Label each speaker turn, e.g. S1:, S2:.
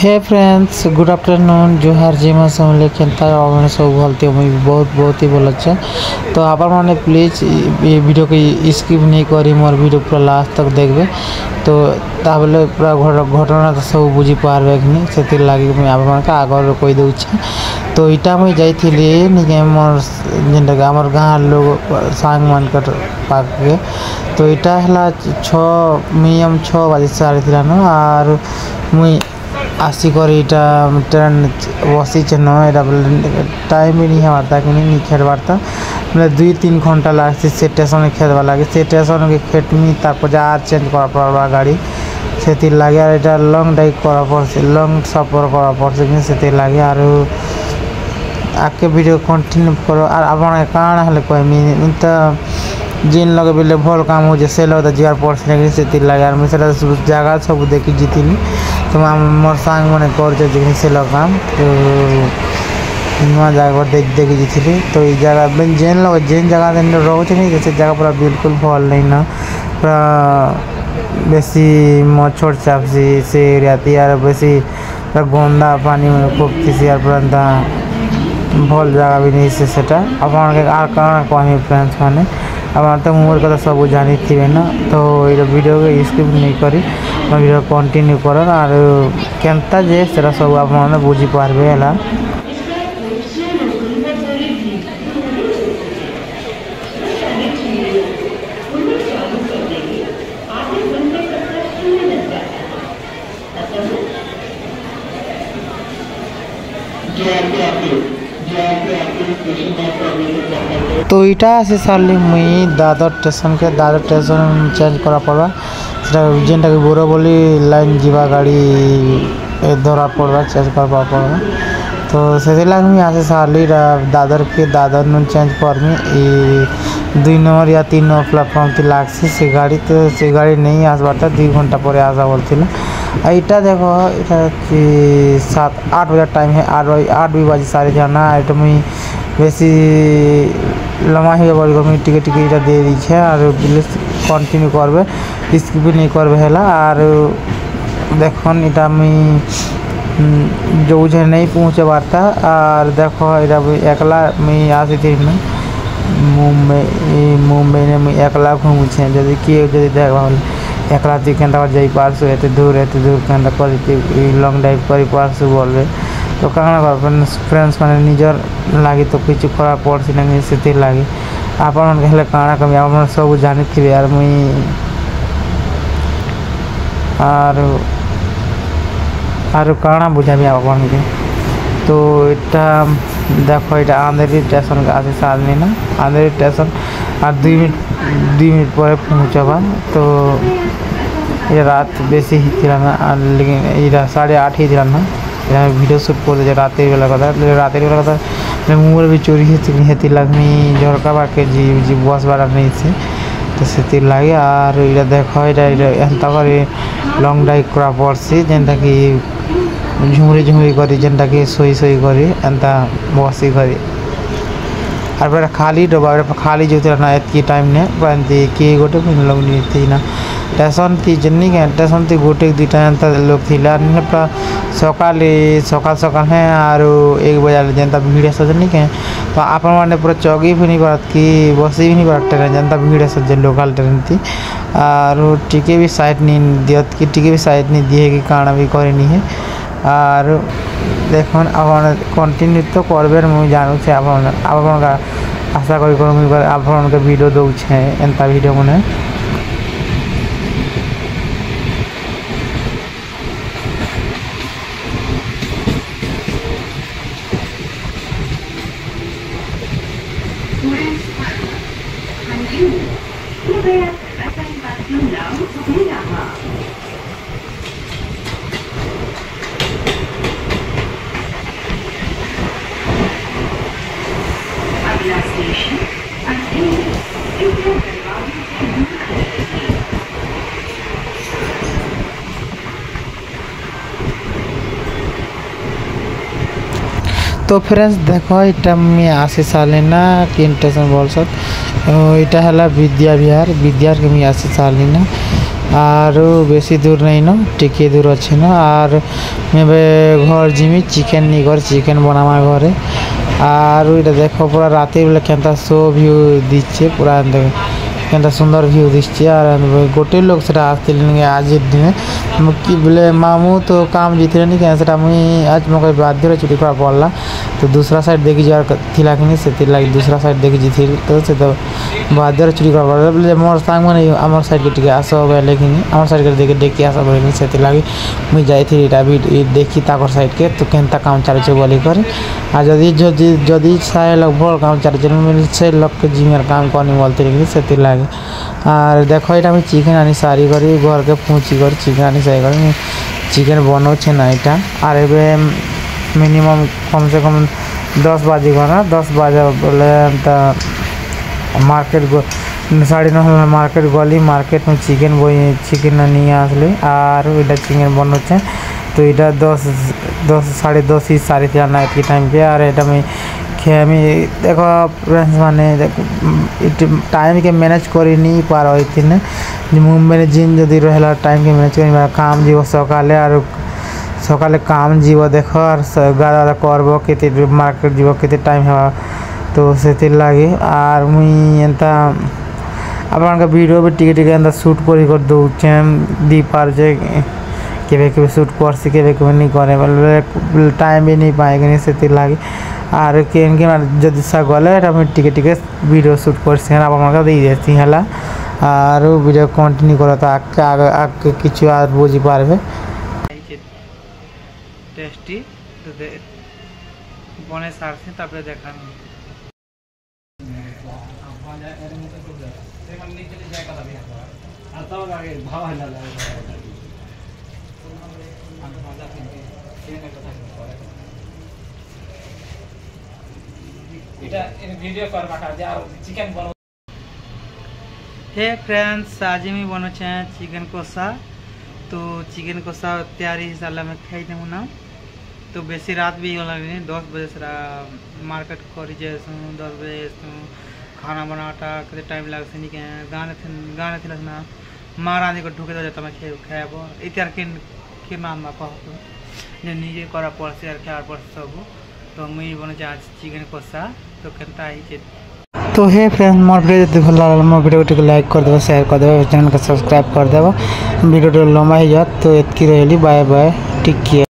S1: हे friends good afternoon जोहार जिमा समले केनता मैंने सब भलते मुझे बहुत ही भल अच्छे। तो आप मैंने प्लीज ये वीडियो को स्किप नहीं करी मोर वीडियो पूरा लास्ट तक देखबे तो ताबले पूरा घटना तो सब बुझी पारबे कि लगे मुझे आप आगर कही दूचे। तो इटा मुझे जाइए निके मोर जेनटा आमर गाँ लोग सांग मान पाक के तो इटा है मिनिमम 6 बजे सारी थी और मुई आसिक ट्रेन बसी न टाइम भी नहीं हमारा कि नहीं खेल बारता मतलब 2-3 घंटा लगती से स्टेशन खेदवा लगे से स्टेशन के खेटमी तार चेंज करा पड़ा गाड़ी से लगे और ये लंग ड्राइव करा पड़े लंग सफर करा पड़े से लगे और आगे वीडियो कंटिन्यू करो और आप काण कहमी तो जिन लगे बोले भल काम हो से लगे जीवार पड़े से लगे और मुझे जगह सब देखी जीतली तो मोर सांग मैंने कर से काम तो नुआ जगह देखी जीतली। तो ये जगह जेन जगह रोचे नहीं से जगह पूरा बिल्कुल भल नहीं ना पूरा बेसी मच्छर चापसी से एरिया और बेसी पूरा गंदा पानी में खूबती और पूरा भल जगह भी नहीं से आप कहमी फ्रेंड्स मैंने अब तो मोबाइल कथा सब जानी थे ना। तो ये वीडियो को स्किप नहीं करी वीडियो कंटिन्यू कर और केनता जे सेटा सब आप बुझी पारबे है। तो इटा से साली मुई दादर स्टेशन चेंज करा पड़ा जेनटा कि बोरबली लाइन जीवा गाड़ी धरा पड़ा चेंज करवा पड़ा तो से लगे मुझे आसे साली दादर न चेंज करमी 2 नंबर या 3 नंबर प्लेटफॉर्म थी लागसी से गाड़ी तो से गाड़ी नहीं आसबार 2 घंटा पर आसा बोलती इटा देखो इटा 7-8 बजे टाइम है 8 बजे सारी जाना इटा मुई बेसी लम्बा ही बड़ी टिके इटा दे दी है और कंटिन्यू करबे स्किप नहीं करबे है और देखन इटा मुई जो नहीं पहुँचे बारता और देखो इटा एकला मुई आसी थी ना मुंबई ने मुई एकला घूमुचे जदि किए जदि देख एकला तुम केनता जा पारसु एत दूर केनता कर लंग ड्राइव कर पारसु बोलबे तो कहाँ फ्रेंड्स मैंने निजर लगे तो किसी खराब पड़सी ना से लगे आप काଣା कमी आप सब जानी थे यार मुई और काଣା बुझाबी आपन के। तो इटा देखो ये आंधेरी स्टेशन का आसे साल नहीं ना आंधेरी स्टेशन और 2 मिनट पर पहुँचबा तो ये रात बेसी ही थी ना लेकिन ये 8:30 ही थी ना वीडियो शूट कर रात बेला कथा मोबाइल भी चोरी हेती लगमी झरका बाके जी बस बाड़ा नहीं से तो से लगे और ये देख एंता लंग ड्राइव करा पड़सी जेनटा कि झुमरी करी जेनटा कि सोई करी एंता बसी करी और पूरा खाली डबा खाली जो ना एतकी टाइम ने पूरा किए गोटे लोग थी ना स्टेशन थी जन्नी के स्टेशन थी गोटे 2टा एंता लोग थी पूरा सकाल है और 1 बजे जनता भीड़ सजनी के तो आप मैंने पूरा चौकी भी नहीं पड़त कि बसी भी नहीं पड़ा ट्रेन जनता भीड़ सजे लोकल ट्रेन थी और टिके भी साइड नहीं दियत कि टिके भी साइड नहीं दिए कि काना भी करे नहीं है और देख आप कंटिन्यू तो करबे मुझे जानू से आप आशा करी आप वीडियो दौचे एंता वीडियो मैंने तो फ्रेंड्स देखो इटा मैं आसी साली ना कि स्टेशन बोल इटा है विद्या विहार के मैं आसी साली ना आर बेसी दूर नहीं न टिके दूर अच्छे न आर मैं घर जिमी चिकेन नहीं कर चिकेन बनामा घरे आर इटा देखो पूरा राति बेले केनता शो व्यू दीचे पूरा केनता सुंदर व्यू दिखे और गोटे लोग से आसते आज दिन कि बोले मामू तो काम जीते नहीं क्या मुई आज मो बाध्य छुट्टी करा पड़ला तो दूसरा साइड देखी जार थिला कि से लगे दूसरा साइड देखी जी तो से तो बाध्य छुट्टी करा पड़ा बोले मोर सांग मैंने आम साइड के टी आस बोले कि आम साइड के देखे देखी आस बोले से लगे मुई जाइए देखी ताकर साइड के तो केनता काम चलचे बोली कर आ जदि सारे लोग भल काम चलचे से लोग के जिमेर काम करनी बोलते लेकिन से लगे और देखो ये चिकेन आनी सारी करी घर के पूछी कर चिकेन आनी सारी कर चिकेन बनाऊे ना यहाँ और ए मिनिमम कम से कम 10 बाजी गना 10 बाजे बोले मार्केट 9:30 मार्केट गली मार्केट में चिकेन नहीं आसले और इटा चिकेन बनाऊे तो इटा 10 10:30 साढ़े 3 टाइम पे और ये में खेमी देखो फ्रेंड्स माने टाइम के मैनेज करी नहीं पार मैंने जिन जदि रहा टाइम के मैनेज कर काम जीव सकाले और सकाले काम जीव देख और गादा करब के मार्केट जीव के टाइम है तो से लगे और मुई एंता अपन वीडियो भी टिके टिके एंता शूट कर दूचे दी पार के शूट कर सी के नहीं करे टाइम भी नहीं पाएगा से लगे और जदि सा गले टिके टिके वीडियो शूट कर देती है और वीडियो कंटिन्यू कर तो आगे किछु और बुझी पारबे टेस्टी तो बने सारछे तारपरे देखाबो हे फ्रेंड्स आज मैं बनाचे चिकेन कषा तो चिकेन कषा तैयारी हिसाब में खाई देव ना तो बेसी रात भी हो लगे 10 बजे से मार्केट कर 10 बजे खाना बनाटा के टाइम लगे नहीं गाने थी ना माँ रानी को ढुके जाता मैं खाब इतार के मान बापा जो निजे करा पड़े और खार पड़े सब तो मुझे बने आज चिकेन कषा तो केनता आई तो हे फ्रेंड्स मोर वीडियो जब भल लगे मोर वीडियो को लाइक कर देव शेयर कर देव चैनल को सब्सक्राइब कर देव वीडियो लंबा ही जात तो एतकी रही बाय बाय टेक केयर।